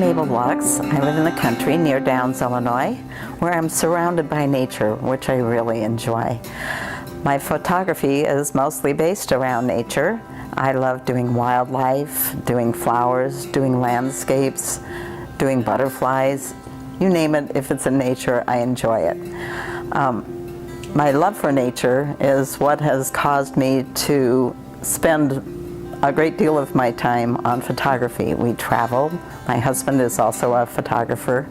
Mabel Lux. I live in the country near Downs, Illinois, where I'm surrounded by nature, which I really enjoy. My photography is mostly based around nature. I love doing wildlife, doing flowers, doing landscapes, doing butterflies. You name it, if it's in nature, I enjoy it. My love for nature is what has caused me to spend a great deal of my time on photography. We travel. My husband is also a photographer.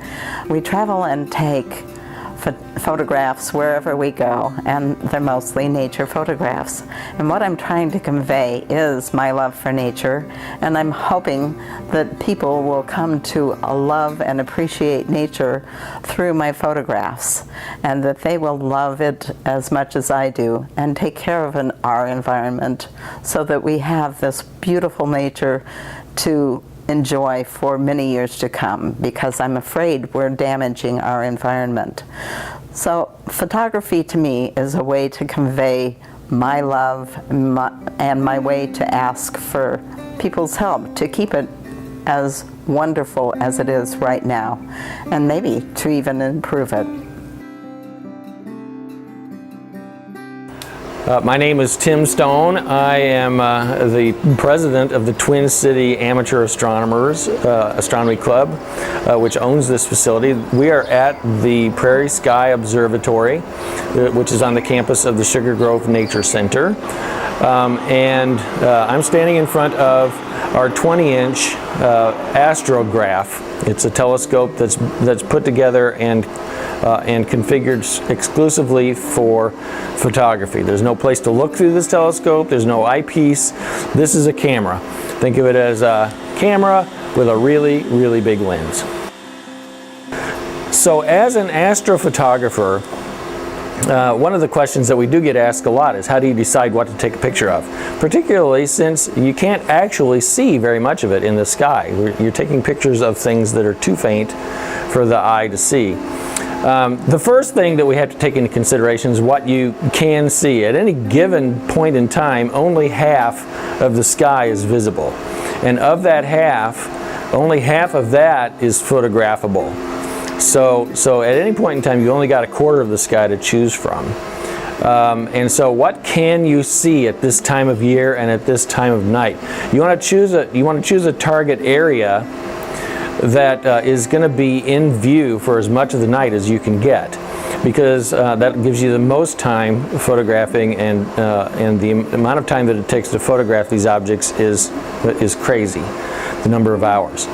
We travel and take photographs wherever we go, and they're mostly nature photographs. And what I'm trying to convey is my love for nature, and I'm hoping that people will come to love and appreciate nature through my photographs, and that they will love it as much as I do and take care of our environment so that we have this beautiful nature to enjoy for many years to come, because I'm afraid we're damaging our environment. So photography to me is a way to convey my love and my way to ask for people's help to keep it as wonderful as it is right now, and maybe to even improve it. My name is Tim Stone. I am the president of the Twin City Amateur Astronomers Astronomy Club, which owns this facility. We are at the Prairie Sky Observatory, which is on the campus of the Sugar Grove Nature Center. I'm standing in front of our 20-inch astrograph. It's a telescope that's put together and configured exclusively for photography. There's no place to look through this telescope. There's no eyepiece. This is a camera. Think of it as a camera with a really, really big lens. So as an astrophotographer, one of the questions that we do get asked a lot is, how do you decide what to take a picture of? Particularly since you can't actually see very much of it in the sky. You're taking pictures of things that are too faint for the eye to see. The first thing that we have to take into consideration is what you can see. At any given point in time, only half of the sky is visible. And of that half, only half of that is photographable. So at any point in time, you only got a quarter of the sky to choose from. And so what can you see at this time of year and at this time of night? You want to choose a target area that is going to be in view for as much of the night as you can get, because that gives you the most time photographing, and the amount of time that it takes to photograph these objects is crazy, the number of hours.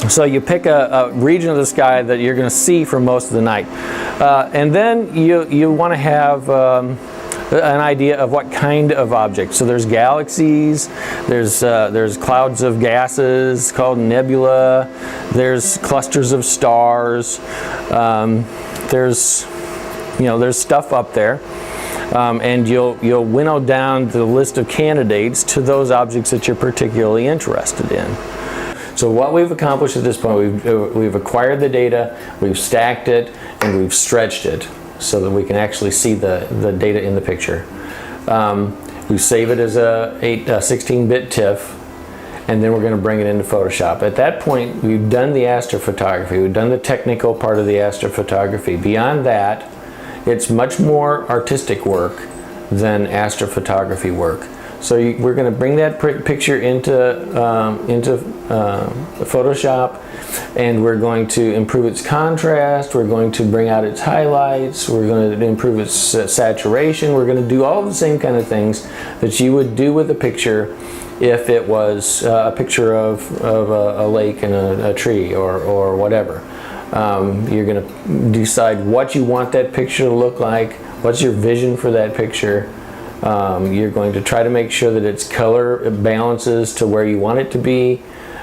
So you pick a region of the sky that you're going to see for most of the night, and then you want to have an idea of what kind of object. So there's galaxies, there's clouds of gases called nebula, there's clusters of stars, there's stuff up there, and you'll winnow down the list of candidates to those objects that you're particularly interested in. So what we've accomplished at this point, we've acquired the data, we've stacked it, and we've stretched it so that we can actually see the data in the picture. We save it as a 16-bit TIFF, and then we're going to bring it into Photoshop. At that point, we've done the astrophotography, we've done the technical part of the astrophotography. Beyond that, it's much more artistic work than astrophotography work. So we're going to bring that picture into Photoshop, and we're going to improve its contrast, we're going to bring out its highlights, we're going to improve its saturation, we're going to do all the same kind of things that you would do with a picture if it was a picture of a lake and a tree or whatever. You're going to decide what you want that picture to look like, what's your vision for that picture. You're going to try to make sure that its color balances to where you want it to be.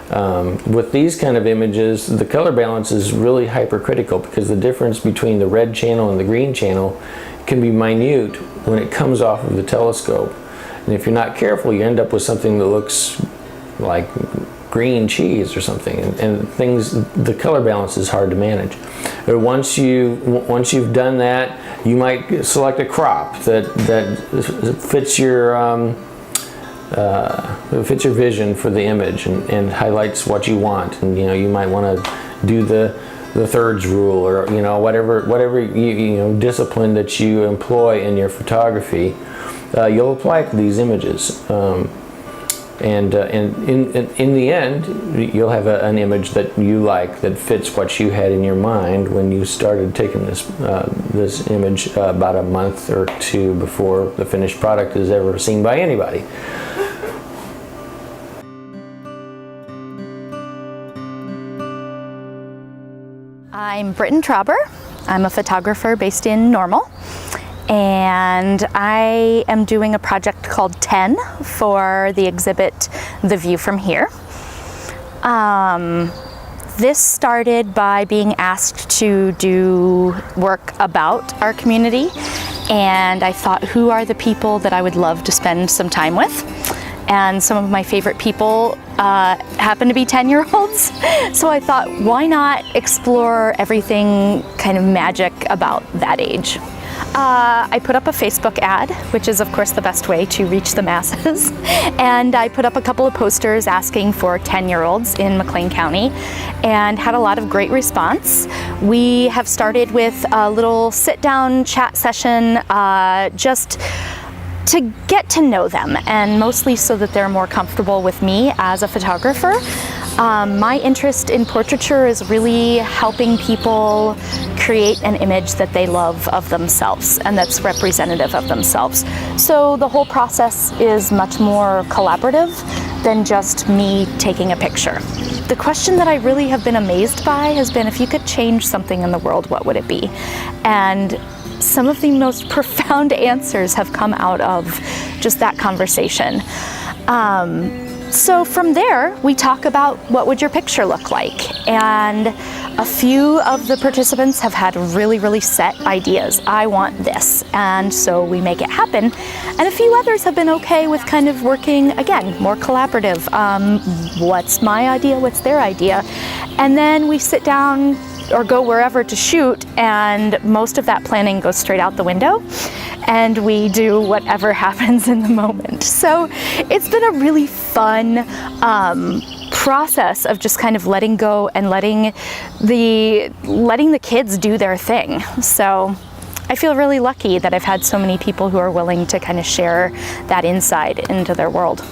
With these kind of images, the color balance is really hypercritical, because the difference between the red channel and the green channel can be minute when it comes off of the telescope. And if you're not careful, you end up with something that looks like green cheese or something, and the color balance is hard to manage. But once you've done that, you might select a crop that fits your fits your vision for the image and highlights what you want. And you might want to do the thirds rule, or whatever discipline that you employ in your photography. You'll apply it to these images. And in the end, you'll have an image that you like, that fits what you had in your mind when you started taking this image about a month or two before the finished product is ever seen by anybody. I'm Britton Trauber. I'm a photographer based in Normal. And I am doing a project called 10 for the exhibit The View from Here. This started by being asked to do work about our community, and I thought, who are the people that I would love to spend some time with? And some of my favorite people happen to be 10-year-olds. So I thought, why not explore everything kind of magic about that age? I put up a Facebook ad, which is of course the best way to reach the masses, and I put up a couple of posters asking for 10-year-olds in McLean County, and had a lot of great response. We have started with a little sit-down chat session, just to get to know them, and mostly so that they're more comfortable with me as a photographer. My interest in portraiture is really helping people create an image that they love of themselves and that's representative of themselves. So the whole process is much more collaborative than just me taking a picture. The question that I really have been amazed by has been, if you could change something in the world, what would it be? And some of the most profound answers have come out of just that conversation. So from there, we talk about what would your picture look like. And a few of the participants have had really set ideas. I want this. And so we make it happen. And a few others have been okay with kind of working, again, more collaborative. What's my idea? What's their idea? And then we sit down or go wherever to shoot, and most of that planning goes straight out the window, and we do whatever happens in the moment. So it's been a really fun process of just kind of letting go and letting the kids do their thing. So I feel really lucky that I've had so many people who are willing to kind of share that insight into their world.